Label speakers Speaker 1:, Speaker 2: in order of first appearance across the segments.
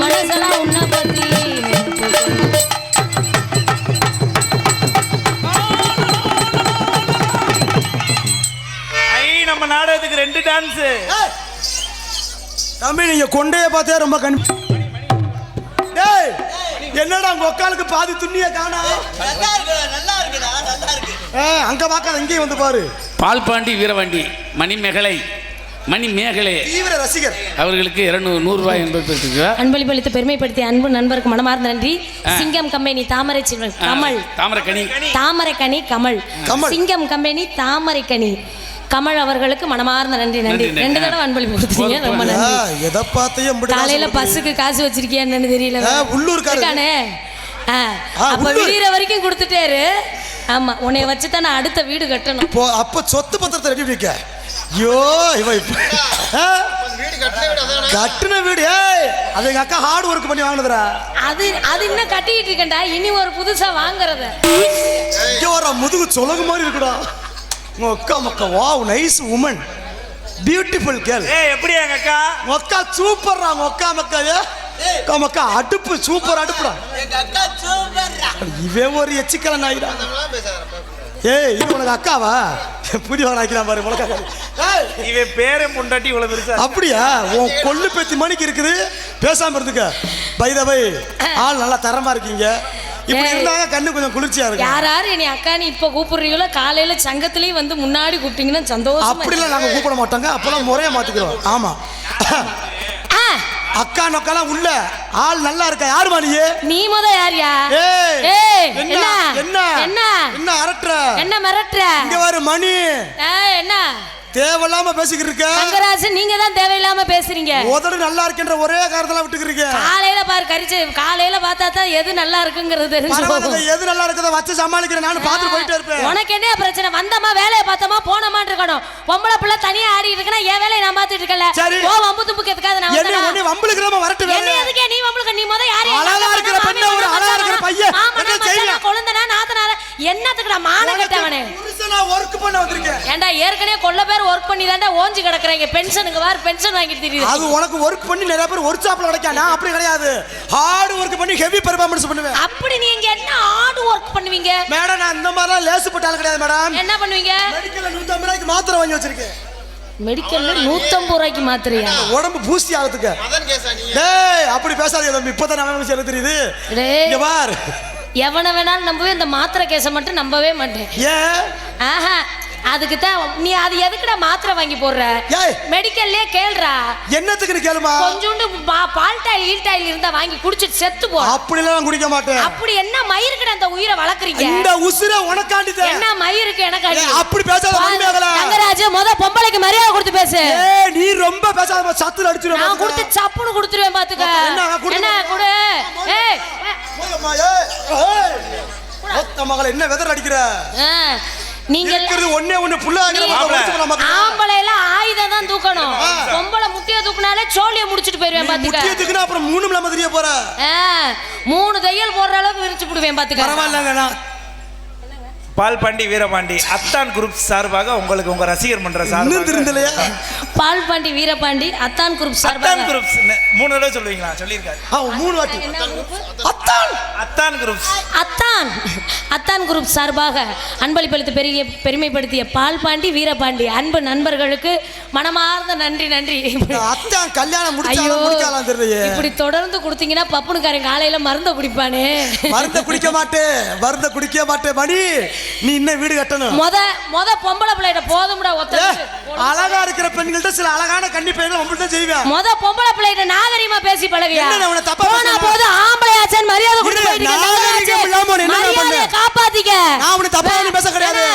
Speaker 1: மனசெல்லாம் உன்ன பத்தி
Speaker 2: நம்ம நாடகத்துக்கு 2 டான்ஸ்.
Speaker 3: தம்பி நீங்க கொண்டைய பார்த்தே ரொம்ப டேய் என்னடா உங்க ஒக்காலுக்கு பாதி துண்ணிய காணா.
Speaker 4: நல்லா இருக்கு.
Speaker 3: அங்க பார்க்காத இங்கேயும் வந்து பாரு.
Speaker 5: பால்பாண்டி வீரபாண்டி மணிமேகலை
Speaker 3: தீவிர ரசிகர்
Speaker 5: அவர்களுக்கு 100 ரூபாய் என்பது
Speaker 1: அன்பளிப்பளித்து பெருமைப்படுத்திய அன்பு நண்பருக்கு மனமார்ந்த நன்றி. சிங்கம் கம்பெனி தாமரை செல்வன் கமல் தாமரைக்கனி கமல் சிங்கம் கம்பெனி தாமரைக்கனி கமல் அவர்களுக்கு மனமார்ந்த நன்றி. 2 தடவை அன்பளிப்பு கொடுத்தீங்க, ரொம்ப நன்றி.
Speaker 3: எதை பார்த்தையும்
Speaker 1: காலையில பஸ்ஸுக்கு காசு வச்சிருக்கியான்னு தெரியல,
Speaker 3: உள்ளூர்காரே
Speaker 1: அப்ப விடிகிற வரைக்கும் கொடுத்துட்டாரு. ஆமா, உன்னைய வச்சுதான் நான் அடுத்த வீடு கட்டணும்.
Speaker 3: அப்ப சொத்து பத்திரத்தை ரெடி பண்ணிக்க. ஐயோ இவ கட்டின வீடு அது எங்க அக்கா ஹார்ட் ஒர்க் பண்ணி வாங்கினதுரா.
Speaker 1: அது இன்னும் கட்டிக்கிட்டு இருக்கேன்டா, இனி ஒரு புதுசா வாங்குறத.
Speaker 3: முதுகு சொலகு மாதிரி இருக்குடா. உங்க அக்கா மக்கா wow nice woman beautiful girl.
Speaker 2: எப்படி எங்க அக்கா?
Speaker 3: உங்க அக்கா சூப்பர்ரா. உங்க அக்கா மக்கா அடுப்பு சூப்பர் அடுப்புடா. இவன் ஒரு எச்சிக்கல நாயிடா. இது உனக்கு அக்காவா? புதிய ஆக்கினா பாரு உனக்கு.
Speaker 2: இவன் பேரை முண்டாட்டி இவ்வளவு பெருசா.
Speaker 3: அப்படியா? உன் கொள்ளு பேத்தி மணிக்கு இருக்குது, பேசாம இருந்துக்க. பை த பை ஆள் நல்லா தரமா இருக்கீங்க. இப்படி இருந்தாங்க கண்ணு கொஞ்சம் குளிர்ச்சியா இருக்கு.
Speaker 1: யாராரு என்னை அக்கான்னு இப்ப கூப்பிடுறீங்களோ காலையில சங்கத்திலேயே வந்து முன்னாடி கூப்பிட்டீங்கன்னா சந்தோஷம்.
Speaker 3: அப்படிலாம் நாங்க கூப்பிட மாட்டோங்க, அப்பெல்லாம் முறைய மாத்திக்கிறோம். ஆமா அக்கா நொக்கலாம் உள்ள ஆள் நல்லா இருக்கா. யாருமா நீ
Speaker 1: முத யாரியா?
Speaker 3: என்ன என்ன என்ன அரட்டுற?
Speaker 1: என்ன மிரட்டுற?
Speaker 3: இங்க வர மணி
Speaker 1: என்ன
Speaker 3: தேவையில்லாம பேசிக்கிட்டு இருக்க?
Speaker 1: தங்கராஜ் நீங்க தான் தேவையில்லாம பேசுறீங்க.
Speaker 3: உதடு நல்லா இருக்குன்ற ஒரே காரணத்துல விட்டுக்கிறீங்க.
Speaker 1: காலையில பாரு கரிச்சு காலையில பார்த்தா தான் எது நல்லா இருக்குங்கிறது தெரிஞ்சு.
Speaker 3: எது நல்லா இருக்குதோ வச்சு சமாளிக்கிறேன். நான் பாத்து போயிட்டே இருப்பேன்.
Speaker 1: உனக்கு என்ன பிரச்சனை? வந்தமா வேலையை பார்த்தமா போனமா இருக்கணும். பொம்பளை பிள்ளை தனியா ஆடிட்டு இருக்கனா என் வேலையை நான் பார்த்துட்டு இருக்கல. ஓ வம்பு தும்புக்கு எதுக்காக நான்
Speaker 3: என்ன உன்னை வம்புக்குறமா வரட்டு வேலை.
Speaker 1: என்ன எதுக்கே நீ வம்புக்கு? நீ முத யாரே
Speaker 3: அழகா இருக்கிற பெண்ண ஒரு அழகா இருக்கிற பையன்
Speaker 1: என்ன செய்ய? கொழுந்தனா நாத்தனார என்னத்துக்குடா மான கட்டவனே?
Speaker 3: புருஷனா வர்க் பண்ண வந்திருக்கேன்.
Speaker 1: ஏண்டா ஏற்கனவே கொள்ள பேர் வர்க் பண்ணி தான்டா ஓஞ்சி கிடக்குறீங்க. பென்ஷனுக்கு வார் பென்ஷன் வாங்கிட்டு தெரியுது.
Speaker 3: அது உனக்கு வர்க் பண்ணி நிறைய பேர் ஒரு சாப்ல கிடைக்காது. நான் அப்படி கிடையாது. ஹார்ட் வர்க் பண்ணி ஹெவி பெர்ஃபார்மன்ஸ் பண்ணுவேன்.
Speaker 1: அப்படி நீங்க என்ன ஹார்ட் வர்க் பண்ணுவீங்க?
Speaker 3: மேடம் நான் இந்த மாதிரிலாம் லேசு போட்டால கிடையாது மேடம்.
Speaker 1: என்ன பண்ணுவீங்க?
Speaker 3: மெடிக்கல்ல 150 ரூபாய்க்கு மாத்திரை வாங்கி வச்சிருக்கேன்.
Speaker 1: மெடிக்கல்ல 150 ரூபாய்க்கு மாத்திரையா?
Speaker 3: உடம்பு பூஸ்டி ஆகுதுக்கு. டேய் அப்படி பேசாதீங்க தம்பி. இப்போதான் நம்ம சொல்ல தெரியுது. இங்க பார்.
Speaker 1: எவன வேணாலும் நம்பவே, இந்த மாத்திரை கேஸை மட்டும் நம்பவே மாட்டேன்.
Speaker 3: ஏன்?
Speaker 1: ஆஹா அதுக்கு தான் நீ அது எதுக்குடா மாத்திரை வாங்கி போடுற? மெடிக்கல்லே கேளுடா.
Speaker 3: என்னத்துக்கு கேளுமா?
Speaker 1: கொஞ்சோண்டு பால்டாயில் ஈல்டாயில் இருந்தா வாங்கி குடிச்சிட்டு செத்து போ.
Speaker 3: அப்படிலாம் குடிக்க மாட்டேன்.
Speaker 1: அப்படி என்ன மயிருக்குடா அந்த உயிரை வளர்க்குறீங்க?
Speaker 3: இந்த உசுரை உனக்காண்டி தான்.
Speaker 1: என்ன மயிருக்கு எனக்காண்டி?
Speaker 3: அப்படி பேசாத மணிமேகலை.
Speaker 1: தங்கராஜ் முத பொம்பளைக்கு மரியாதை கொடுத்து பேசு.
Speaker 3: நீ ரொம்ப பேசாத, சத்துல அடிச்சிடுவேன்.
Speaker 1: நான் கொடுத்து சப்புன்னு கொடுத்துருவேன் பாத்துக்க. என்ன கொடு? ஏய்
Speaker 3: ஒத்த மகள என்ன வெதர் அடிக்கிற?
Speaker 1: நீங்க
Speaker 3: ஒண்ணே புள்ள
Speaker 1: ஆம்பளை எல்லாம் ஆயுதம் தான் தூக்கணும். பொம்பளை முட்டிய தூக்குனாலே சோழிய முடிச்சிட்டு போயிருவேன் பாத்துக்க.
Speaker 3: முட்டிய தூக்குனா அப்புறம் 3 மணி நேரம் தெரிய போற.
Speaker 1: 3 தையல் போடுற அளவுக்கு விரிச்சு போடுவேன் பாத்துக்க.
Speaker 3: பரவாயில்லைங்க. நான்
Speaker 2: பால்பாண்டி வீரபாண்டி அத்தான் குரூப் சார்பாக உங்களுக்கு உங்க ரசிகர் மன்ற சார்பாக
Speaker 1: பால்பாண்டி வீரபாண்டி அத்தான் குரூப் சார்பாக.
Speaker 2: அத்தான் குரூப் 3 தடவை சொல்லுவீங்களா? சொல்லிருக்காரு.
Speaker 3: 3 வாட்டி.
Speaker 2: அத்தான் குரூப்
Speaker 1: அத்தான் குரூப் சார்பாக அன்பளிப்பளித்து பெருமைப்படுத்திய பால்பாண்டி வீரபாண்டி அன்பு நண்பர்களுக்கு மனமார்ந்த நன்றி.
Speaker 3: அத்தான் கல்யாணம் முடிச்சாலாம் தெரியலையே.
Speaker 1: இப்படி தொடர்ந்து கொடுத்தீங்கன்னா பப்புனுக்காரன் காலையில மருந்த குடிப்பானே.
Speaker 3: மருந்த குடிக்க மாட்டேன் மணி. நீ இன்னும் வீடு கட்டணும்.
Speaker 1: முத பொம்பளை பிள்ளைகிட்ட போதும்டா.
Speaker 3: அழகா இருக்கிற பெண்கள்ட்ட சில அழகான கன்னி பையன் உங்கள்ட்ட செய்வேன்.
Speaker 1: முத பொம்பளை பிள்ளைகிட்ட நாகரிகமா பேசி பழகியா?
Speaker 3: போனா
Speaker 1: போது ஆம்பளை ஆச்சன் மரியாதை கொடுத்து காப்பாத்திக்க.
Speaker 3: நான் உன்னை தப்பா பேச கிடையாது.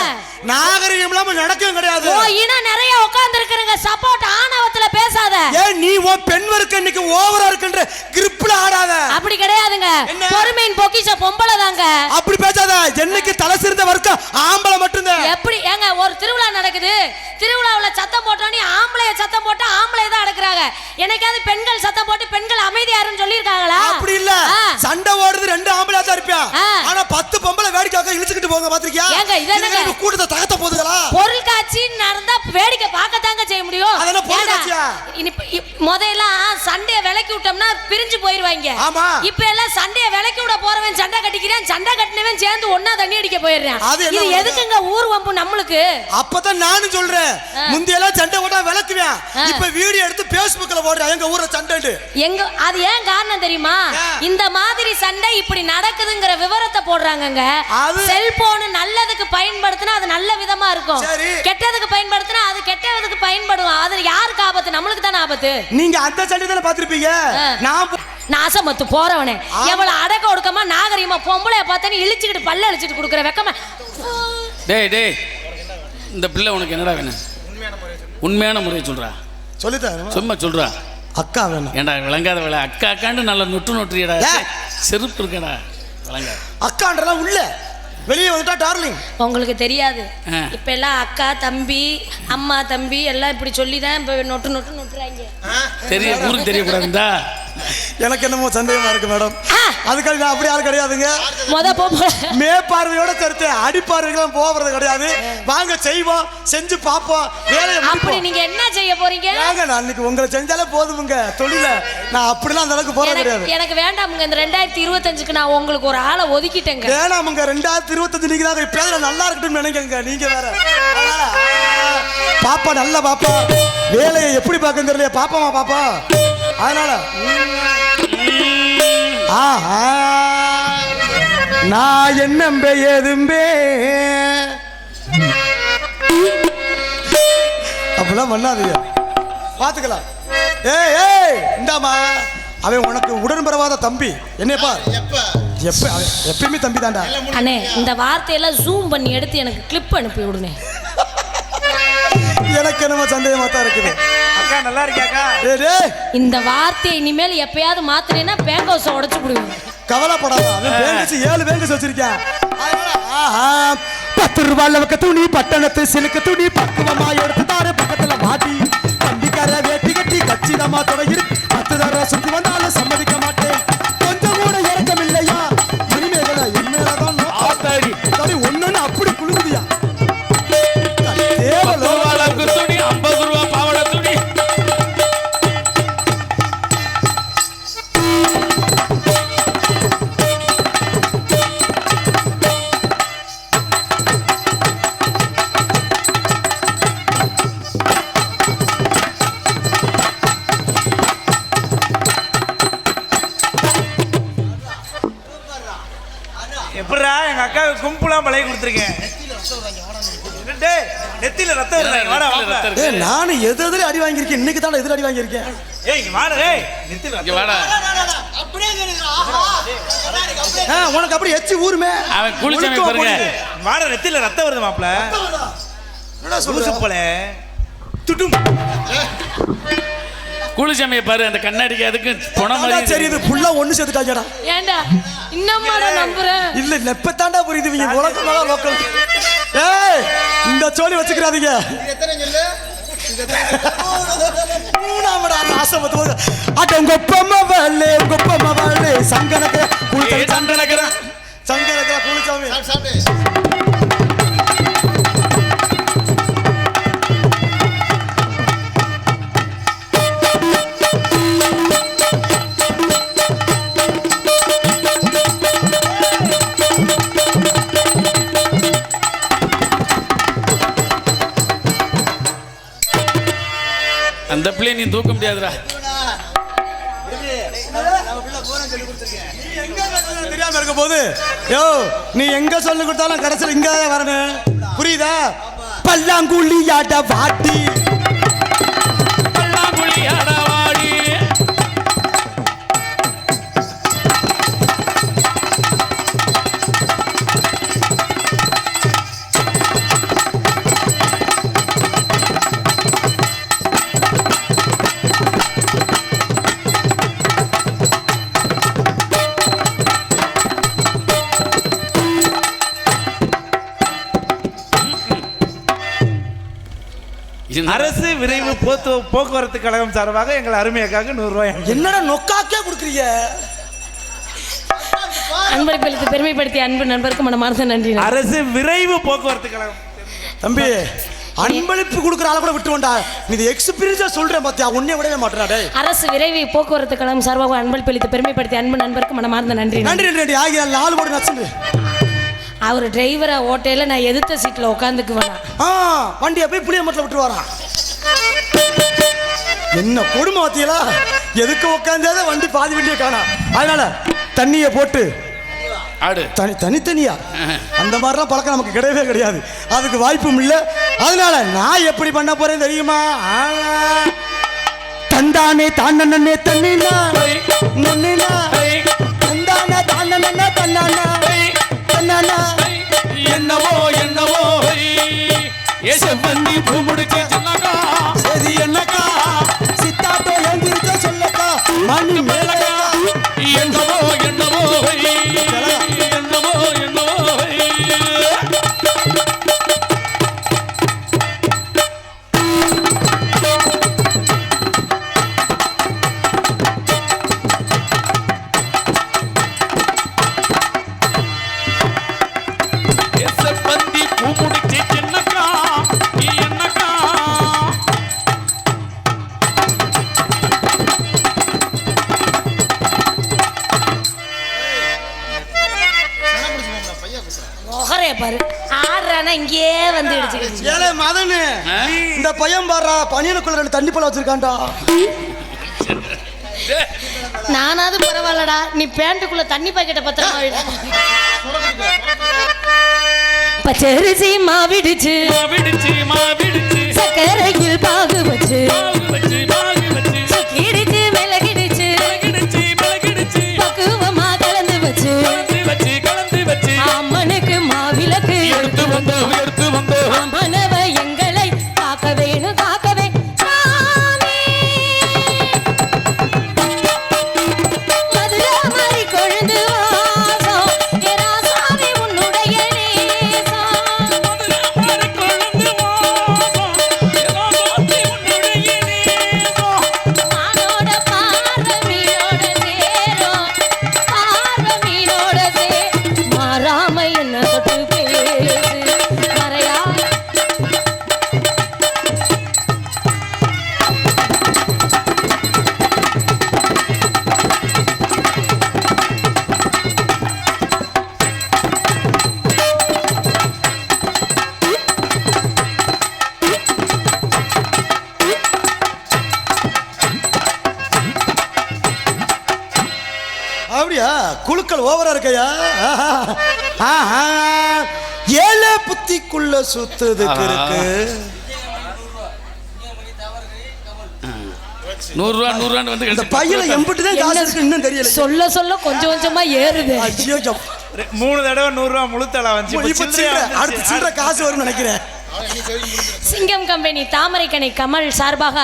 Speaker 3: நாகரிகம் இல்லாம நடக்கவும் கிடையாது.
Speaker 1: இன்னும் நிறைய உட்கார்ந்து இருக்கிறங்க சப்போர்ட் ஆணவத்துல பேசாத.
Speaker 3: ஏன் நீ உன் பெண் வர்க்க இன்னைக்கு ஓவரா இருக்குன்ற கிரிப்ல ஆடாத.
Speaker 1: அப்படி கிடையாதுங்க. பொறுமையின் பொக்கிஷ பொம்பளை தாங்க.
Speaker 3: அப்படி பேசாத. என்னைக்கு தலை சிறந்த வர்க்க ஆம்பளை மட்டும்தான்.
Speaker 1: எப்படி ஏங்க ஒரு திருவிழா நடக்குது, திருவிழாவுல சத்தம் போட்டோனே ஆம்பளைய சத்தம் போட்டு ஆம்பளைய தான் அடக்குறாங்க. எனக்காவது பெண்கள் சத்தம் போட்டு பெண்கள் அமைதியாருன்னு சொல்லிருக்காங்களா?
Speaker 3: அப்படி இல்ல. சண்டை ஓடுது 2 ஆம்பளையா தான் இருப்பியா. ஆனா 10 பொம்பளை வேடிக்கையாக இழுத்துக்கிட்டு போங்க பாத்திருக்கியா?
Speaker 1: ஏங்க இதென்ன
Speaker 3: கூட்டத்தை தகத்த போகுதுங்களா?
Speaker 1: பொருள் காட்சி நடந்தா வேடிக்கை பார்க்கத்தாங்க செய்ய முடியும்.
Speaker 3: அதென்ன பொருள் காட்சியா?
Speaker 1: முதல்ல சண்டே விலக்கி விட்டோம்னா பிரிஞ்சு போயிருவாங்க.
Speaker 3: ஆமா.
Speaker 1: இப்ப எல்லாம் சண்டையை விலக்கி விட போறவன் சண்டை கட்டிக்கிறான், சண்டை கட்டினவன் சேர்ந்து ஒன்னா தண்ணி அடிக்க போயிடுறான். இது எதுக்குங்க ஊர் வம்பு நம்மளுக்கு?
Speaker 3: அப்பதான் நானும் சொல்றேன், முந்தியெல்லாம் சண்டை போட்டா விளக்குவேன், இப்ப வீடியோ எடுத்து Facebookல போடுறேன் எங்க ஊர்ல சண்டை.
Speaker 1: எங்க அது ஏன் காரணம் தெரியுமா? இந்த மாதிரி சண்டை இப்படி நடக்குதுங்கிற விவரத்தை போடுறாங்கங்க. செல்போன் நல்லதுக்கு பயன்படுத்தினா அது நல்ல விதமா இருக்கும், கெட்டதுக்கு பயன்படுத்தினா அது கெட்டதுக்கு பயன்படும். அது யாருக்கு ஆபத்து? நம்மளுக்கு தானே ஆபத்து.
Speaker 3: நீங்க அந்த சண்டை தானே பாத்திருப்பீங்க.
Speaker 1: நாசமத்து போறவனே எவ்வளவு அடக்க ஒடுக்கமா நாகரிகமா பொம்பளைய பார்த்தா இழிச்சுக்கிட்டு பல்ல அழிச்சிட்டு கொடுக்குற வெக்கமா.
Speaker 5: டேய் டேய், இந்த பிள்ளை உனக்கு என்னடா வேணும்? உண்மையான முறையை சொல்றா.
Speaker 3: சொல்லித்தரேன்,
Speaker 5: சும்மா சொல்றா.
Speaker 3: அக்கா வேணும்.
Speaker 5: ஏண்டா விளங்காத வேலை அக்கா அக்காண்டு நல்ல நொட்டுறியடா, செருப்பு இருக்கடா விளங்காத.
Speaker 3: அக்கான்றலாம் உள்ள வெளியே வந்துட்டா டார்லிங்.
Speaker 1: உங்களுக்கு தெரியாது, இப்ப எல்லாம் அக்கா தம்பி அம்மா தம்பி எல்லாம் இப்படி சொல்லிதான் இப்ப நொட்டுறாங்க.
Speaker 5: தெரியும், ஊருக்கு தெரியக்கூடாதுந்தா.
Speaker 3: எனக்கு என்னமோ சந்தேகமா இருக்கு மேடம். அதுக்காக நான் அப்படி யாரும் கிடையாதுங்க. மேற்பார்வையோட தடுத்து அடிப்பார்வைகளும் போறது கிடையாது. வாங்க செய்வோம், செஞ்சு பார்ப்போம், வேலையை
Speaker 1: அப்படி நீங்க என்ன செய்ய போறீங்க?
Speaker 3: நான் இன்னைக்கு உங்களை செஞ்சாலே போதுமுங்க தொழில. நான் அப்படிலாம் அந்த அளவுக்கு போறது கிடையாது.
Speaker 1: எனக்கு வேண்டாமுங்க. இந்த 2025க்கு நான் உங்களுக்கு ஒரு ஆளை ஒதுக்கிட்டேங்க.
Speaker 3: வேணாமுங்க. 2025 நீங்க தான் பேர நல்லா இருக்கட்டும்னு நினைக்கிறேங்க. நீங்க வேற பாப்பா, நல்ல பாப்பா, வேலையை எப்படி பார்க்க தெரியல பாப்பாமா பாப்பா. அதனால நான் என்னம்பே ஏதும்பே அப்படிலாம் பண்ணாதீங்க, பாத்துக்கலாம். ஏய் இந்தாமா, அவன் உனக்கு உடன்பெறவாத தம்பி. என்னப்பா எப்பயுமே தம்பி தான்டா.
Speaker 1: அண்ணே, இந்த வார்த்தையெல்லாம் ஜூம் பண்ணி எடுத்து எனக்கு கிளிப் அனுப்பி விடுனே.
Speaker 3: எனக்கு என்னமோ சந்தேகமா தான் இருக்குது.
Speaker 2: அக்கா நல்லா இருக்கியாக்கா?
Speaker 1: இந்த வார்த்தையை இனிமேல் எப்பயாவது மாத்தினேன்னா பேங்க் ஹவுஸ் உடைச்சு விடுவேன்.
Speaker 3: கவலைப்படாத, அவன் பேங்கஸ் 7 பேங்கஸ் வச்சிருக்கேன். 10 ரூபாய்ல வைக்க துணி, பட்டணத்து சிலுக்கு துணி, பக்குவமா எடுத்து தாரு பக்கத்துல மாட்டி, கண்டிக்கார வேட்டி கட்டி கச்சிதமா தொடங்கி 10 தடவை சுத்தி வந்தாலும் சம்மதிக்க மாட்டேன். கொஞ்சம் கூட இறக்கம் இல்லையா மணிமேகலை? என்னதான் ஒண்ணு அப்படி குளிர்ந்தியா?
Speaker 5: துணி 50 ரூபா பாவட துணி.
Speaker 2: எப்படா எங்க அக்காவுக்கு கும்பலாம் பழைய கொடுத்துருக்கேன். நெத்தில ரத்தம் வருது.
Speaker 3: நானும் எது அடி வாங்கியிருக்கேன். இன்னைக்கு தான் எதிர அடி வாங்கியிருக்கேன். உனக்கு அப்படி எச்சி ஊருமே.
Speaker 5: அவன் குளிச்சமை பாருங்க.
Speaker 2: வாட நெத்தில ரத்தம் வருது மாப்ள. என்னடா சொல்லுச்சு போல. துட்டும்.
Speaker 5: குளிச்சமைய பாரு, அந்த கண்ணாடிக்கு அதுக்கு பொண மாதிரி.
Speaker 3: சரி, இது ஃபுல்லா ஒண்ணு சேர்த்துட்டாங்கடா.
Speaker 1: ஏண்டா இன்னமாடா நம்புறேன்.
Speaker 3: இல்ல நெப்பத்தாண்டா புரியுது. நீங்க உலகமா லோக்கல். ஏய், இந்த சோலி வச்சுக்கிறாதீங்க.
Speaker 4: எத்தனை சொல்லு?
Speaker 3: மூணாமடா ஆசைப்பட்டு அட உங்கப்பம்மா வாளே, உங்கப்பம்மா வாளே சங்கனக்க குளிச்ச சங்கனக்கற சங்கனக்கற குளிச்சாமி.
Speaker 5: அந்த பிள்ளை நீ தூக்க முடியாதுடா.
Speaker 3: தெரியாம இருக்க போது யோ, நீ எங்க சொல்லி கொடுத்தாலும் கடைசியில் இங்க வரணும். புரியுதா? பல்லாங்குழி ஆட வாட்டி,
Speaker 5: பல்லாங்குழி ஆட வாடி.
Speaker 2: அரசு விரைவு போக்குவரத்து கழகம் சார்பாக எங்கள் அருமையாக்காக 100 ரூபாய்.
Speaker 3: என்னடா நொக்காக்கே கொடுக்குறீங்க?
Speaker 1: அன்பளிப்பளித்து பெருமைப்படுத்திய அன்பு நண்பருக்கு மனமார்ந்த நன்றி.
Speaker 2: அரசு விரைவு போக்குவரத்து கழகம்.
Speaker 3: தம்பி, அன்பளிப்பு கொடுக்குற ஆளை கூட விட்டுருவோம்டா. இது எக்ஸ்பீரியன்ஸா சொல்றேன் பாத்தியா, உன்னைய விடவே மாட்டேன்.
Speaker 1: அரசு விரைவு போக்குவரத்து கழகம் சார்பாக அன்பளிப்பு அளித்து பெருமைப்படுத்தி அன்பு நண்பருக்கு மனமார்ந்த நன்றி.
Speaker 3: நன்றி நன்றி. ஆகிய 4 போடு நச்சுண்டு.
Speaker 1: அவர் டிரைவரை ஓட்டையில நான் எதிர்த்த சீட்ல உட்காந்துக்குவேன்.
Speaker 3: வண்டியை போய் புளிய மட்டில் விட்டு வரான். என்ன கொடுமை பாத்தீங்களா? எதுக்கு உட்காந்தாத வண்டி பாதி வண்டியை காணா. அதனால தண்ணியை போட்டு
Speaker 5: ஆடு
Speaker 3: தனித்தனியா அந்த மாதிரிலாம் பழக்கம் நமக்கு கிடையவே கிடையாது. அதுக்கு வாய்ப்பும் இல்லை. அதனால நான் எப்படி பண்ண போறேன் தெரியுமா? தந்தானே தானே தண்ணினா நன்னினா தந்தானே தானே தன்னானா தன்னானா
Speaker 5: என்னவோ என்னவோ ஏசப்பந்தி பூமுடிச்சு சொன்னக்கா
Speaker 3: சரி என்னக்கா சித்தாத்தோ எழுந்திருச்ச சொல்லக்கா மணி மேலக்கா
Speaker 5: என்னவோ என்னவோ என்னவோ என்னவோ ஏசப்பந்தி பூமுடிச்சு என்னக்கா என்னக்கா
Speaker 1: முகரே பாரு ஆடுறானா இங்கேயே வந்து இடிச்சுக்கிச்சு.
Speaker 3: ஏலே மதனு இந்த பையன் பாடுறா பனியனுக்குள்ள 2 தண்ணி பழம் வச்சிருக்கான்டா.
Speaker 1: நானாவது பரவாயில்லடா, நீ பேண்ட்டுக்குள்ள தண்ணி பாக்கெட்டை பத்திரமா விடு. பச்சரிசி மாவிடுச்சு
Speaker 5: மாவிடுச்சு
Speaker 1: சக்கரையில் பாகு வச்சு
Speaker 5: வச்சு
Speaker 1: கிடிச்சு விலகிடுச்சு பக்குவமா கலந்து வச்சு அம்மனுக்கு மாவிளக்கு
Speaker 5: எடுத்து வந்தோம்
Speaker 1: அம்மனவ எங்களை காக்க வேணும் காக்கவே சாமி. மதுரை மாறி கொழுந்து வாசம் ஏராசாமி உன்னுடைய நேசம். மானோட பார்வை மீனோட சேரும் பார்வை மீனோட மாறாம என்ன தொட்டு பேசு மறையா.
Speaker 3: அப்படியா? குழுக்கள் ஓவரா இருக்கையா? ஏழை புத்திக்குள்ள சுத்துதுக்கு இருக்கு.
Speaker 5: 100 ரூபான்னு வந்து
Speaker 3: இந்த பையில எம்பிட்டுதான் காசு இருக்கு இன்னும் தெரியல.
Speaker 1: சொல்ல சொல்ல கொஞ்சம் கொஞ்சமா ஏறுது.
Speaker 3: ஐயோ
Speaker 2: 3 தடவை 100 ரூபா முழுத்தலா வந்து
Speaker 3: இப்ப சில்லறை, அடுத்து சில்லறை காசு வரும்னு நினைக்கிறேன்.
Speaker 1: சிங்கம் கம்பெனி தாமரைக்கணி கமல் சார்பாக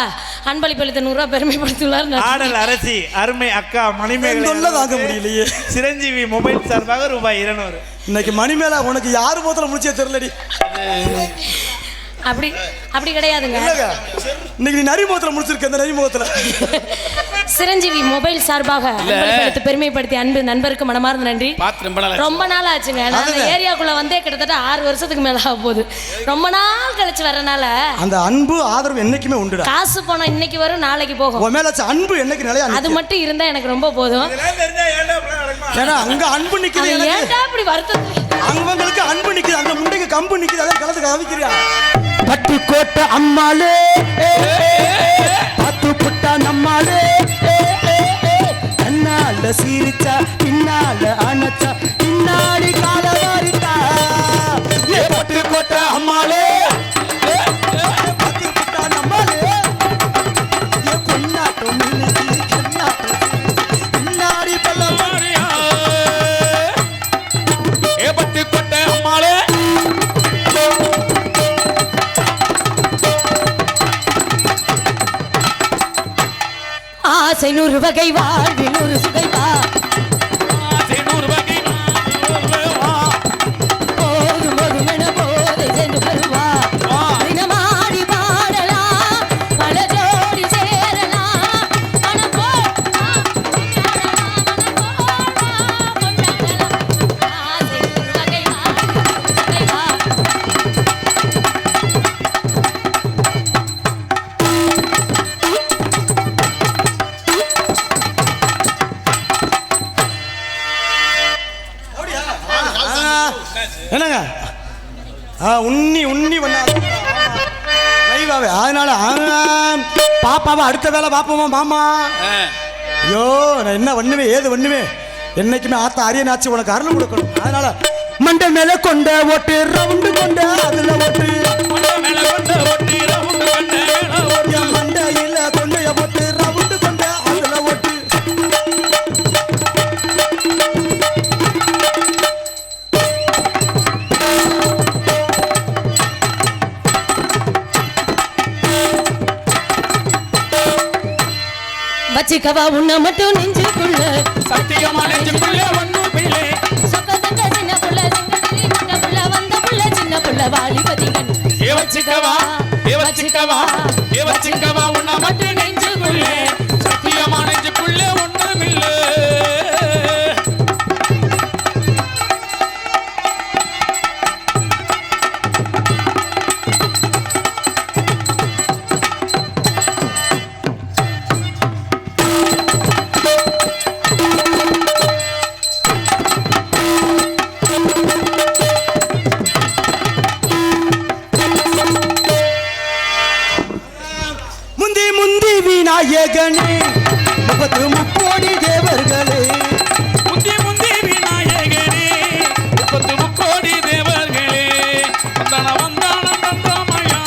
Speaker 1: அன்பளிப்பு அளித்த 100 ரூபாய் பெருமைப்படுத்தியுள்ளார்.
Speaker 2: ஆடல் அரசி அருமை அக்கா மணிமேகலை
Speaker 3: சொல்ல தாங்க முடியலையே.
Speaker 2: சிரஞ்சீவி மொபைல் சார்பாக ரூபாய் 200.
Speaker 3: இன்னைக்கு மணிமேல உனக்கு யாரு போத்தல முடிச்சே தெரியலடி.
Speaker 1: அப்படி கிடையாதுங்க.
Speaker 3: இன்னைக்கு நீ நரிமுகத்துல முடிச்சிருக்க. அந்த நரிமுகத்துல
Speaker 1: சிரஞ்சீவி மொபைல் சார்பாக அன்பளிப்பு அளித்து பெருமைப்படுத்திய அன்பு நண்பருக்கு மனமார்ந்த நன்றி. ரொம்ப நாள் ஆச்சுங்க. நான் அந்த ஏரியாக்குள்ள வந்தே கிட்டத்தட்ட 6 வருஷத்துக்கு மேல ஆக போகுது. ரொம்ப நாள் கழிச்சு வரனால
Speaker 3: அந்த அன்பு ஆதரவு என்னைக்குமே உண்டுடா.
Speaker 1: காசு போனா இன்னைக்கு வரும் நாளைக்கு போகும்.
Speaker 3: உன் மேல அன்பு என்னைக்கு நிலையா
Speaker 1: அது மட்டும் இருந்தா எனக்கு ரொம்ப போதும்.
Speaker 3: ஏன்னா அங்க அன்பு நிக்குது.
Speaker 1: ஏன்டா இப்படி வருத்தம்?
Speaker 3: அவங்களுக்கு அன்பு நிக்குது, அந்த முண்டைக்கு கம்பு நிக்குது. அதான் கலந்து கவிக்கிறியா? பட்டு கோட்டை அம்மாளே பத்து புட்டா நம்மாளே கண்ணால சீரிச்சா பின்னால அணைச்சா பின்னாடி கால வாரிட்டா. பட்டு கோட்டை அம்மாளே பத்து புட்டா நம்மாளே பொன்னாட்டம் பின்னாடி பல்ல
Speaker 5: பட்டு கொட்டை அம்மாளே
Speaker 1: ஆசை 100 வகை வாழ்வில் ஒரு சுகை வா. போதும் போதுமென போதை சென்று வருவா. தினமாடி பாடலாம் பல ஜோடி சேரலாம். மனம் போடலாம் கொண்டாடலாம். ஆசை 100 வகை வாழ்வில் ஒரு சுகை வா.
Speaker 3: என்னங்க உண்ணி பண்ண லைவாவே அதனால பாப்பாவை அடுத்த வேலை பார்ப்போமா மாமா. ஐயோ நான் என்ன பண்ணுவேன் ஏது பண்ணுவேன் என்னைக்குமே ஆத்தா அரியனாச்சு உனக்கு அருள் கொடுக்கணும். அதனால மண்டை மேல கொண்ட ஓட்டு ரவுண்டு கொண்ட அதுல ஓட்டு மண்டையில கொண்டைய போட்டு ரவுண்டு கொண்ட அதுல ஓட்டு.
Speaker 1: வச்சிக்கவா உன்னை மட்டும் நெஞ்சுக்குள்ள
Speaker 5: சத்தியமா நெஞ்சுக்குள்ள ஒண்ணும் பிள்ளை
Speaker 1: சொக்கதங்க சின்ன புள்ள செங்கடலி முட்ட புள்ள வந்த புள்ள சின்ன புள்ள வாலிபதிகன்
Speaker 5: வச்சிக்கவா உன்னை மட்டும் நெஞ்சுக்குள்ள சத்தியமா நெஞ்சுக்குள்ள ஒண்ணும் பிள்ளை.
Speaker 3: விநாயகனே 33 தேவர்களே
Speaker 5: முந்தி விநாயகனே 33 தேவர்களே வந்தான நந்தமயா.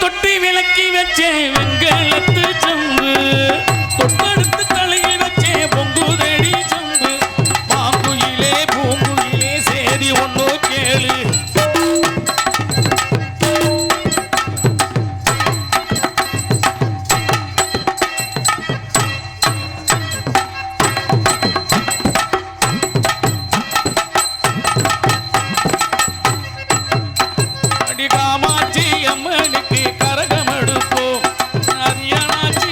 Speaker 5: தொட்டி விளக்கி வச்சே வெங்கலத்து சொம்பு தொட்டடுத்து தலையில் வச்சே பொங்குதடி சொம்பு பாங்குயிலே பூங்குயிலே சேதி ஒண்ணு கேளு காமாட்சி அம்மனுக்கு கரகம் எடுப்போம் அரியனாட்சி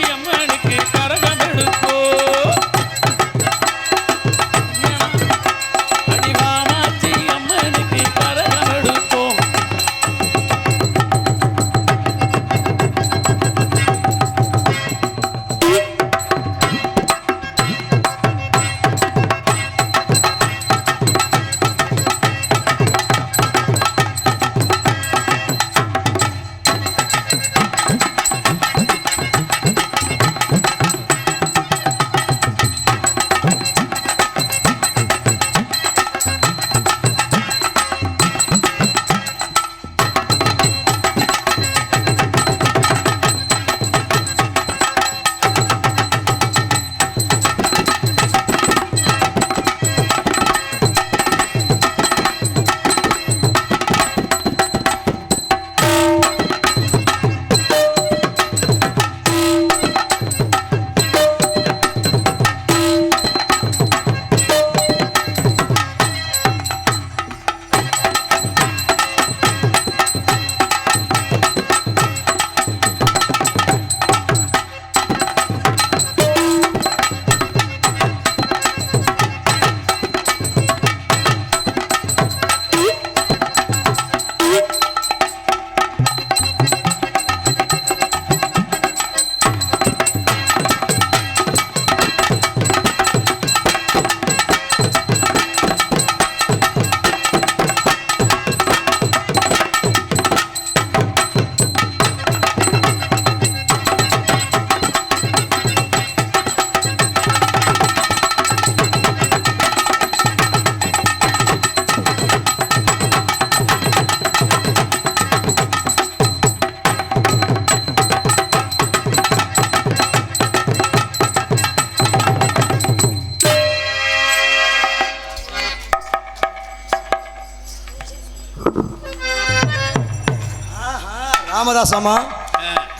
Speaker 3: ராமதாஸ் அம்மா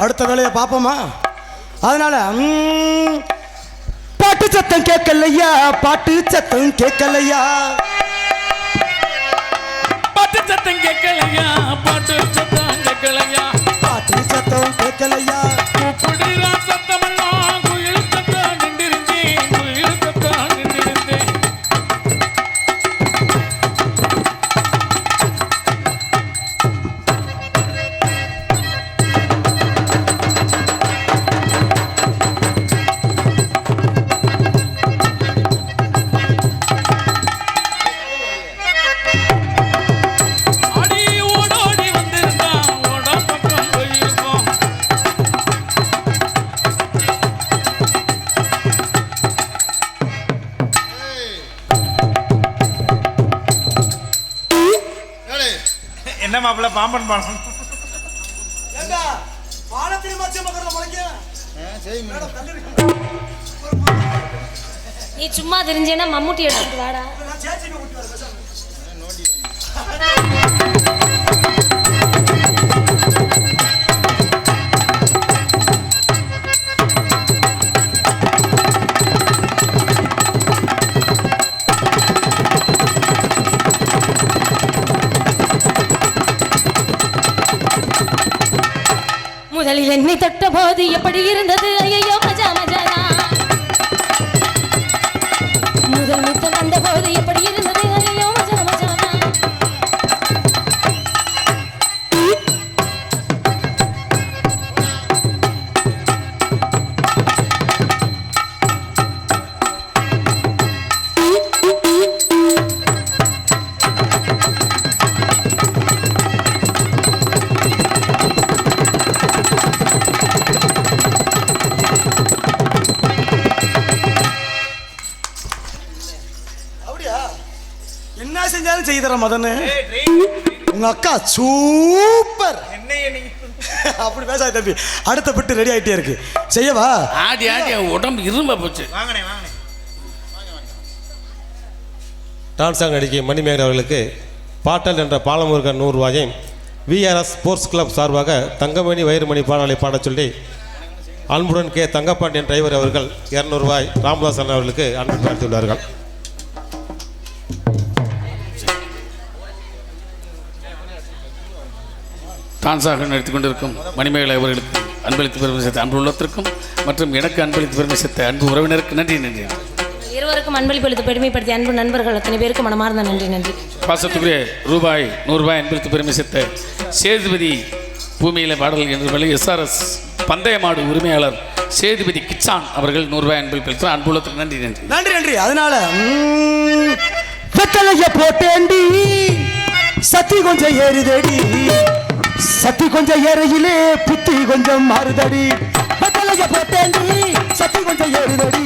Speaker 3: அடுத்த வேலையை பார்ப்போமா? அதனால பாட்டு சத்தம் கேட்கலையா, பாட்டு சத்தம் கேட்கலையா,
Speaker 5: பாட்டு சத்தம் கேட்கலையா, பாட்டு சத்தம் கேட்கலையா,
Speaker 3: பாட்டு சத்தம் கேட்கலையா,
Speaker 5: கூப்பிடுறா சத்தமெல்லாம் குயில் சத்தம் நின்றிருந்தேன், குயில் சத்தம் நின்றிருந்தேன். அடி ஓடோடி வந்திருந்தான், ஓட பக்கம் போயிருக்கோம்.
Speaker 2: என்ன மாப்பிள்ள பாம்பன் பாலம்
Speaker 1: நீ சும்மா தெரிஞ்சேன்னா மம்முட்டி எடுத்துட்டு வாடா. முதலில் என்னை தொட்ட போது எப்படி இருந்தது, ஐயோ மஜா மஜானா. முதல் முத்தம் கண்ட போது எப்படி இருந்தது, ஐயோ மஜா மஜானா.
Speaker 3: என்ன செஞ்சாலும் செய்து தர மதனு. உங்க அக்கா சூப்பர். அப்படி பேசாத தம்பி, அடுத்த பிட்டு ரெடி ஆயிட்டே இருக்கு, செய்யவா?
Speaker 5: ஆடி ஆடி உடம்பு இரும்ப போச்சு.
Speaker 2: வாங்கண்ணே வாங்கண்ணே.
Speaker 6: டான்ஸாக நடிகை மணிமேகலை அவர்களுக்கு பாட்டல் என்ற பாலமுருகன் 100 ரூபாயும் விஆர்எஸ் ஸ்போர்ட்ஸ் கிளப் சார்பாக தங்கமணி வைரமணி பாடலை பாடச் சொல்லி அன்புடன் கே தங்கப்பாண்டியன் டிரைவர் அவர்கள் 200 ரூபாய் ராமதாஸ் அண்ணா அவர்களுக்கு அன்பு பார்த்துள்ளார்கள்.
Speaker 5: டான்ஸாக நடித்துக் கொண்டிருக்கும் மணிமேகலை அவர்களுக்கு அன்பளித்து பெருமை சேர்த்த அன்பு உள்ளத்திற்கும் மற்றும் எனக்கு அன்பளித்து பெருமை சேர்த்த அன்பு உறவினருக்கு நன்றி. நன்றி.
Speaker 1: இருவருக்கும் அன்பளிப்பளித்து பெருமைப்படுத்திய அன்பு நண்பர்கள் அத்தனை பேருக்கு மனமார்ந்த நன்றி. நன்றி.
Speaker 5: பாசத்துக்குரிய ரூபாய் 100 ரூபாய் அன்பளித்து பெருமை சேர்த்த சேதுபதி பூமியில பாடல் என்ற SRS பந்தய மாடு உரிமையாளர் சேதுபதி கிச்சான் அவர்கள் 100 ரூபாய் அன்பளித்து அன்பு உள்ளத்திற்கு நன்றி. நன்றி.
Speaker 3: நன்றி நன்றி. அதனால வெத்தலைய போட்டேண்டி சத்தி கொஞ்சம் ஏறுதடி, சத்தி கொஞ்சம் ஏறையிலே புத்தி கொஞ்சம் மாறுதடி. வெத்தலைய போட்டேண்டி சத்தி கொஞ்சம் ஏறுதடி,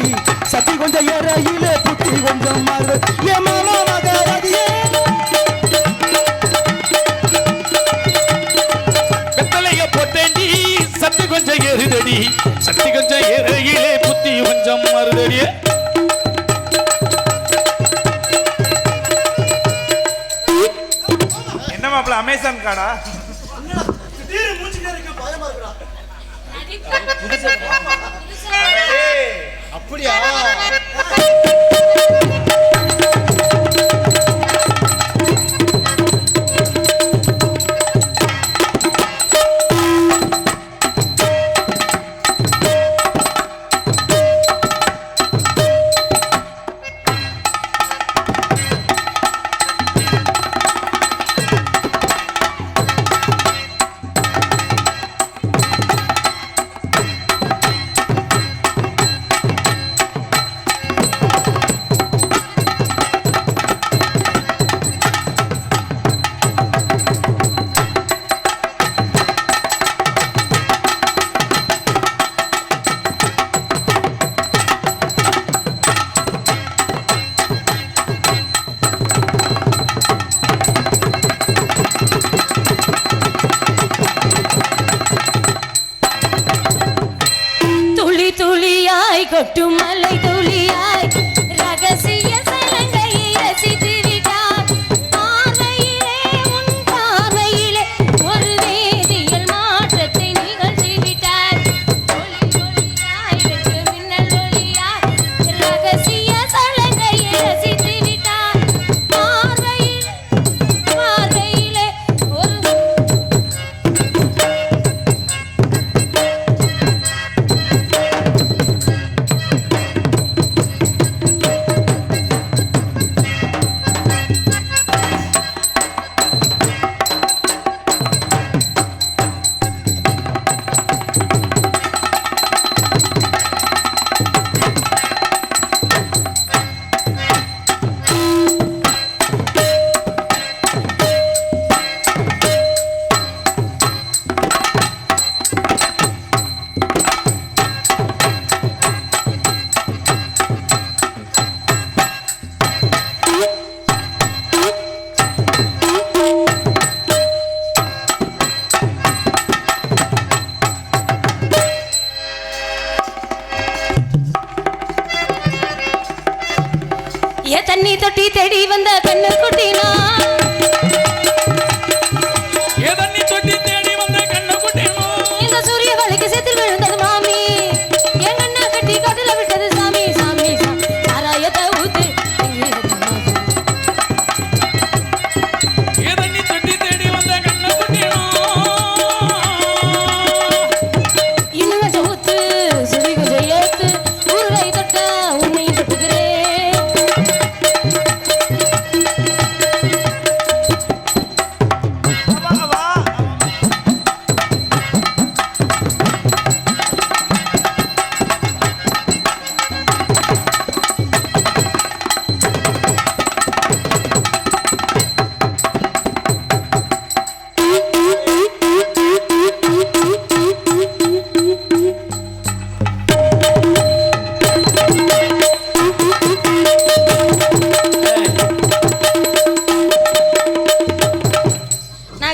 Speaker 3: சத்தி கொஞ்சம் ஏறையிலே புத்தி கொஞ்சம் மாறுதடி. ஏ மாமா மகாராதியே
Speaker 5: வெத்தலைய போட்டேண்டி சத்தி கொஞ்சம் ஏறுதடி, சத்தி கொஞ்சம் ஏறையிலே புத்தி கொஞ்சம் மாறுதடி.
Speaker 2: என்ன மாப்பிள்ள அமேசான் காடா?
Speaker 4: அப்படியா?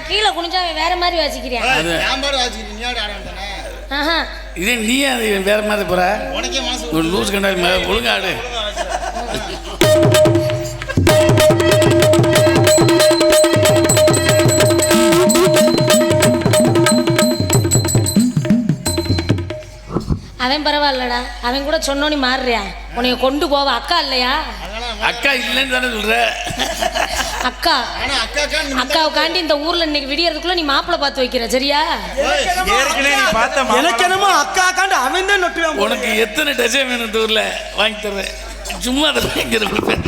Speaker 1: நான் கீழே குனிஞ்சா அவன் வேற மாதிரி வாசிக்கிறேன்.
Speaker 5: அது
Speaker 4: நான் பாரு வாசிக்கிறேன், நீ ஆட வேண்டானே.
Speaker 1: ஆஹா.
Speaker 5: இதே நீ அது வேற மாதிரி போற
Speaker 4: உனக்கே மனசு
Speaker 5: ஒரு லூஸ் கண்டாடி ஒழுங்காடு.
Speaker 1: அவன் பரவாயில்லடா, அவன் கூட சொன்னோன்னு மாறுறியா? உன்னைய கொண்டு போவ அக்கா இல்லையா?
Speaker 5: அக்கா இல்லைன்னு தானே சொல்ற.
Speaker 1: அக்கா
Speaker 4: ஆனா
Speaker 1: அக்காவுக்காண்டி இந்த ஊர்ல இன்னைக்கு விடியறதுக்குள்ள நீ மாப்பிள்ளை பார்த்து வைக்கிற, சரியா?
Speaker 2: ஏற்கனவே நீ பார்த்த
Speaker 3: எனக்கு என்னமோ அக்கா காண்டு அவன் தான் நொட்டுவான்.
Speaker 5: உனக்கு எத்தனை டஜன் வேணும் இந்த ஊர்ல வாங்கி தர்றேன். சும்மா அதை வாங்கிற கொடுப்பேன்.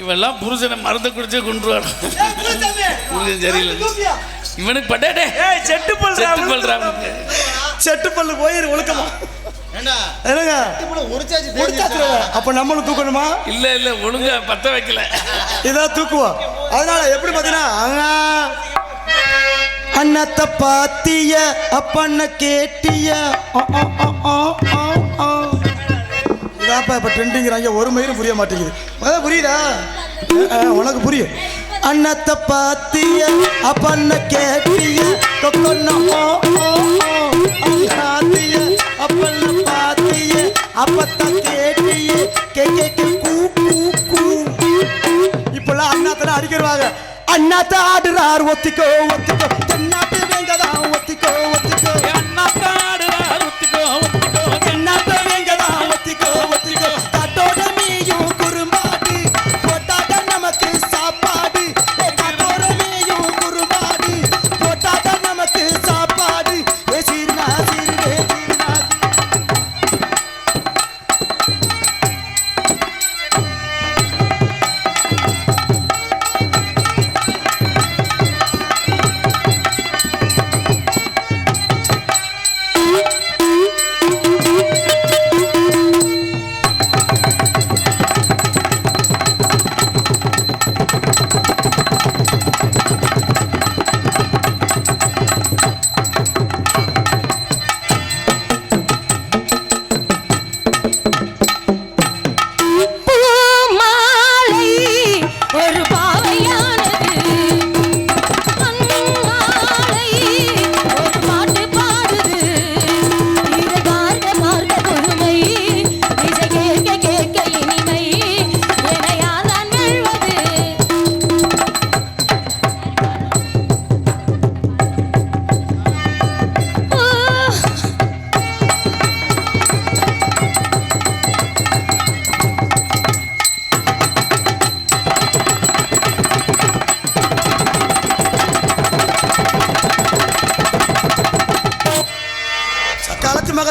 Speaker 5: இவெல்லாம் புருஷனை மருந்து குடிச்சே கொண்டுருவான். புருஷன் சரியில்லை இவனுக்கு பட்டாடே
Speaker 2: செட்டு பல்றாங்க.
Speaker 3: செட்டு பல்லு போயிரு ஒழுக்கமா.
Speaker 4: ஏண்டா
Speaker 3: என்னங்க
Speaker 4: உரிச்சாச்சு
Speaker 3: முடிச்சாச்சுருவ. அப்ப நம்மளும் தூக்கணுமா?
Speaker 5: இல்ல ஒழுங்கா பத்த வைக்கல.
Speaker 3: இதான் தூக்குவோம். அதனால எப்படி பார்த்தீங்கன்னா அண்ணத்தை பாத்திய அப்பண்ண கேட்டிய இதாப்பா இப்ப ட்ரெண்டிங்கிறாங்க. ஒரு மயிரும் புரிய மாட்டேங்குது. அதான் புரியுதா? உனக்கு புரியும். அண்ணத்தை பாத்திய அப்பண்ண கேட்டிய அப்பண்ண பாத்திய அப்பத்த கேட்டிய இப்பெல்லாம் அண்ணாத்தன அடிக்கிறாங்க. அண்ணாத்த ஆடுறார் ஒத்திக்கோ ஒத்திக்கோ தென்னாட்டு வேங்கதா ஒத்திக்கோ ஒத்திக்கோ தென்னாட்டு வேங்கதா ஒத்திக்கோ ஒத்திக்கோ காட்டோட மீயும் குறும்பாடு போட்டாட நமக்கு சாப்பாடு காட்டோட மீயும் குறும்பாடு போட்டாட நமக்கு சாப்பாடு சீர்னா சீர்வே சீர்னா.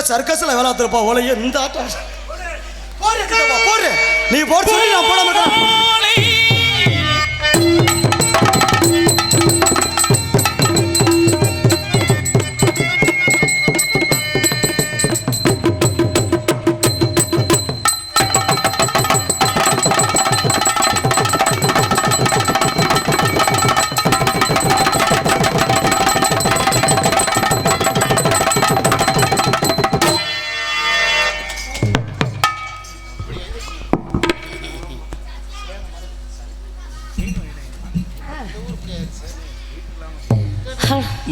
Speaker 3: சர்க்கஸ்ல வேலை ஆத்துறப்பா ஓலையே இந்த ஆட்டம் போடு நீ போட்டு சொல்லி நான் போட மாட்டேன்.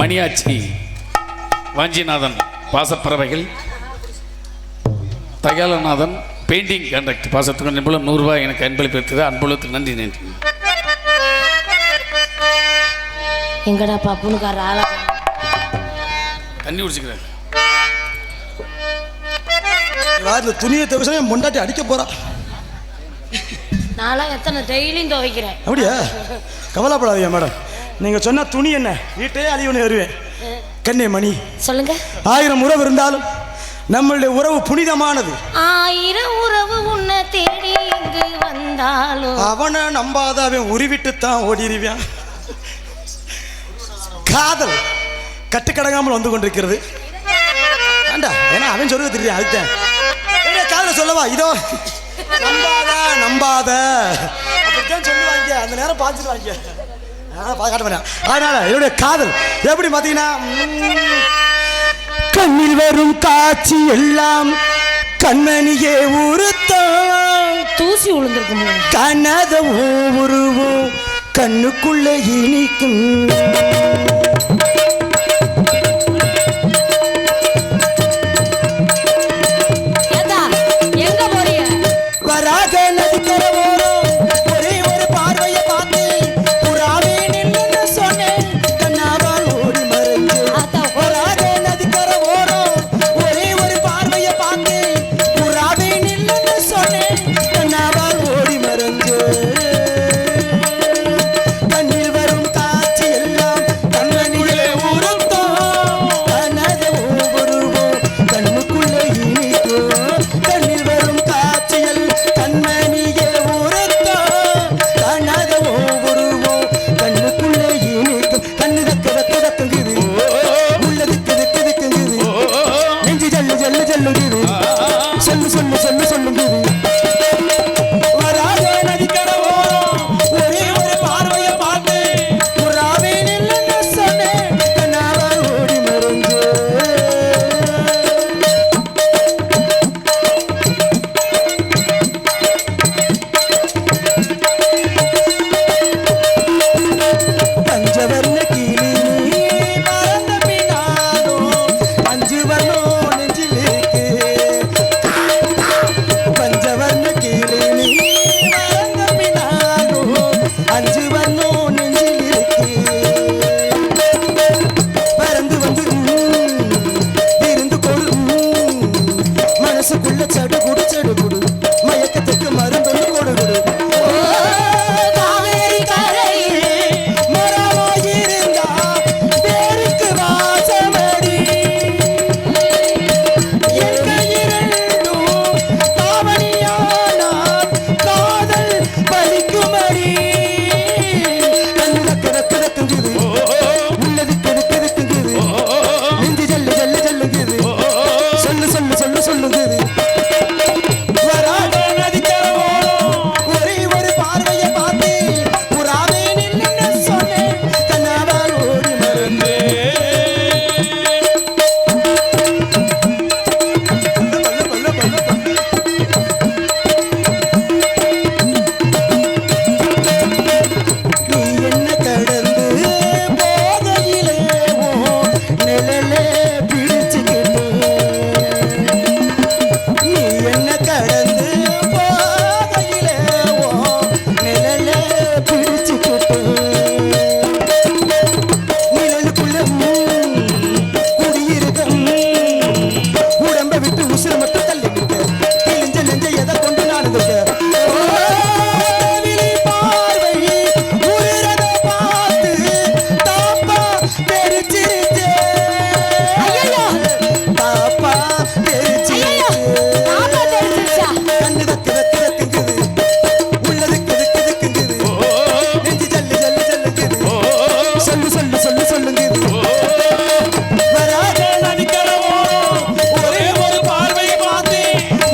Speaker 5: மணியாச்சி வாஞ்சிநாதன் பாசப்பறவைகள் தயாலநாதன் பெயிண்டிங் கான்ட்ராக்ட் பாசத்துக்கு நிபுணம் 100 ரூபாய் எனக்கு அன்பளிப்பித்தது. அன்புள்ளத்துக்கு நன்றி. நன்றி.
Speaker 1: எங்கடா பாப்புனுக்கார ஆளா
Speaker 5: தண்ணி குடிச்சுக்கிறேன்.
Speaker 3: இந்த துணியை துவைச்சா முண்டாட்டி அடிக்க போறா.
Speaker 1: நான்லாம் எத்தனை டெய்லியும் துவைக்கிறேன்.
Speaker 3: அப்படியா? கவலைப்படாதீங்க மேடம். நீங்க சொன்ன துணி என்ன வீட்டே அழிவுன்னு வருவேன். கண்ணே மணி
Speaker 1: சொல்லுங்க.
Speaker 3: 1000 உறவு இருந்தாலும் நம்மளுடைய உறவு புனிதமானது.
Speaker 1: 1000 உறவு உன்னை தேடி இங்கு வந்தாலும்
Speaker 3: அவனை நம்பாத அவன் உருவிட்டுத்தான் ஓடிடுவான். காதல் கட்டுக்கடங்காமல் வந்து கொண்டிருக்கிறது. ஏண்டா ஏன்னா அவன் சொல்லுவது தெரியும். அதுதான் காதல சொல்லவா? இதோ நம்பாத அப்படித்தான் சொல்லுவாங்க. அந்த நேரம் பாஞ்சிருவாங்க. காட்ட மாட்டேன். அதனால என்னுடைய காதல் எப்படி பார்த்தீங்கன்னா, கண்ணில் வரும் காட்சி எல்லாம் கண்மணியே உறுத்தான்,
Speaker 1: தூசி விழுந்திருக்கும்.
Speaker 3: கனத உருவும் கண்ணுக்குள்ள இனிக்கும்.
Speaker 1: எங்க போறீங்க?
Speaker 3: வராக நதிக்கரை ஓரம் ஒரே ஒரு பார்வையை பார்த்து புறாவே நில்லுன்னு சொன்னேன், கண்ணாவால் ஓடி மறைஞ்சு. வராக நதிக்கரை ஓரம் ஒரே ஒரு பார்வையை பார்த்து புறாவே நில்லுன்னு சொன்னேன், கண்ணாவால் ஓடி மறைஞ்சு. கண்ணில் வரும் காட்சி எல்லாம் கண்மணியே உறுத்தோம், கனத ஒவ்வொருவோம் கண்ணுக்குள்ள இனிக்கும். கண்ணில் வரும் காட்சியல் கண்மணியே உறுத்தோம், கனத ஒவ்வொருவோம் கண்ணுக்குள்ள இனிக்கும். கண்ணு தக்குங்குது, உள்ளது திக்குங்குது, நெஞ்சு ஜல்லு ஜல்லு ஜல்லுங்குது, சொல்லு சொல்லு சொல்லு சொல்லுங்குது. வராக நதிக்கரை ஓரம் ஒரே ஒரு பார்வையை பார்த்து புறாவே நில்லுன்னு சொன்னேன், கண்ணாவால் ஓடி மறைஞ்சு. பஞ்சவர்ண கிளி நீ மறந்த பின்னாலோ அஞ்சு வர்ணம் நெஞ்சில் இருக்கு. பஞ்சவர்ண கிளி நீ மறந்த பின்னாலோ அஞ்சு வர்ணம் நெஞ்சில் இருக்கு. பறந்து வந்து இருந்து கொடு, மனசுக்குள்ள சடுகுடு மயக்கத்துக்கு மருந்து கொடு கொடு. காவேரி கரையிலே மரமாயிருந்தா பேருக்கு வாசமடி, என் கையிரண்டும் தாவணியானால் காதல் பலிக்குமடி. கண்ணு தக்குங்குது, உள்ளது கெடுக்குங்குது, நெஞ்சு ஜல்லு ஜல்லு ஜல்லுங்குது, சொல்லு சொல்லு சொல்லு சொல்லுங்குது. வராக நதிக்கரை ஓரம் ஒரே ஒரு பார்வையை பார்த்து புறாவே நில்லுன்னு சொன்னேன், கண்ணாவால் ஓடி மறைஞ்சு. நீ என்ன கடந்து போகையிலே உன் நிழலே பிடிச்சுக்கிட்டு, நீ என்ன கடந்து போகையிலே உன் நிழலே பிடிச்சுக்கிட்டு, நிழலுக்குள்ள குடியிருக்கும் உடம்ப விட்டு உசுர மட்டும் தள்ளிக்கிட்டு, கிழிஞ்ச நெஞ்ச எதை கொண்டு நானுங்க. பார்வை உயிரத பார்த்து தாப்பா தெரிச்சிருச்சே, தாப்பா தெரிச்சிருச்சே. கண்ணு தக்குங்குது, உள்ளது கெடுக்குங்குது, நெஞ்சு ஜல்லு ஜல்லு ஜல்லுங்குது, சொல்லு சொல்லு சொல்லு சொல்லுங்குது. வராக நதிக்கரை ஓரம் ஒரே ஒரு பார்வையை பார்த்து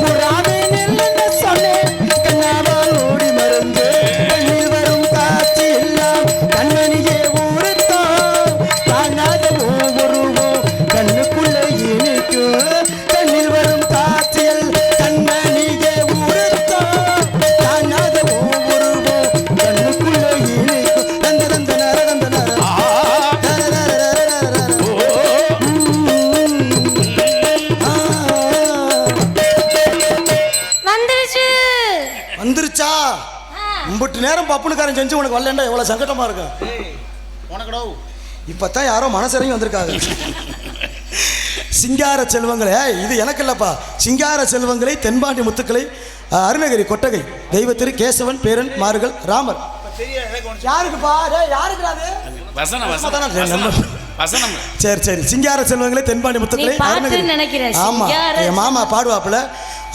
Speaker 3: புறாவே நில்லுன்னு சொன்னேன், கண்ணாவால் ஓடி மறைஞ்சு. கண்ணில் வரும் காட்சி எல்லாம் கண்மணியே உறுத்தோம், காணாத ஒவ்வொருவோம் கண்ணுக்குள்ள இனிக்கும். கண்ணில் வரும் காட்சியல் கண்மணியே உறுத்தோம், காணாத ஒவ்வொருவோம் கண்ணுக்குள்ள இனிக்கும். தந்த தந்த நர தந்த நர
Speaker 1: வந்துருச்சு.
Speaker 3: வந்துருச்சா? இம்பட்டு நேரம் பப்புனுக்காரன் செஞ்சு உனக்கு வரலண்டா எவ்வளவு சங்கடமா இருக்கும்.
Speaker 4: உனக்கடோ
Speaker 3: இப்பதான் யாரோ மனசிறங்கி வந்திருக்காங்க. சிங்கார செல்வங்களே, இது எனக்கு இல்லப்பா, சிங்கார செல்வங்களை தென்பாண்டி முத்துக்களை அருணகிரி கொட்டகை தெய்வ திரு கேசவன் பேரன் மார்கள் ராமர். யாருக்குப்பா? யாருக்கு அது?
Speaker 5: வசனம் வசனம்.
Speaker 3: சரி சரி, சிங்கார செல்வங்களை தென்பாண்டி முத்துக்களை
Speaker 1: நீ பாட்டுன்னு
Speaker 3: அருணகிரி.
Speaker 1: நினைக்கிற,
Speaker 3: ஆமா,
Speaker 1: சிங்கார
Speaker 3: என் மாமா பாடுவாப்புல.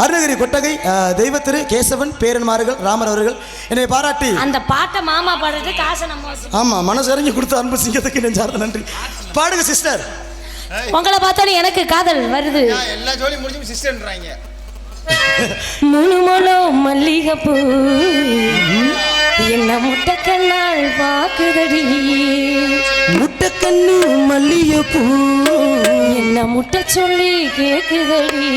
Speaker 3: அருணகிரி கொட்டகை தெய்வ திரு கேசவன் பேரன் மார்கள் ராமர் அவர்கள் என்னை பாராட்டி
Speaker 1: அந்த பாட்டை மாமா பாடுறது காசை நம்ம வச்சுக்கணும்.
Speaker 3: ஆமா மனசு இறங்கி கொடுத்த அன்பு சிங்கத்துக்கு நெஞ்சார்ந்த நன்றி. பாடுங்க சிஸ்டர்.
Speaker 1: உங்களை பார்த்தோன்னே எனக்கு காதல் வருது.
Speaker 4: எல்லா ஜோலி முடிஞ்சு சிஸ்டர்ன்றாங்க.
Speaker 1: முழு முழு மல்லிகைப்பூ என்ன முட்டைக்கண்ணால் பாக்குதடி
Speaker 3: முட்டைக்கண்ணு மல்லிகைப்பூ
Speaker 1: என்ன முட்டை சொல்லி கேக்குதடி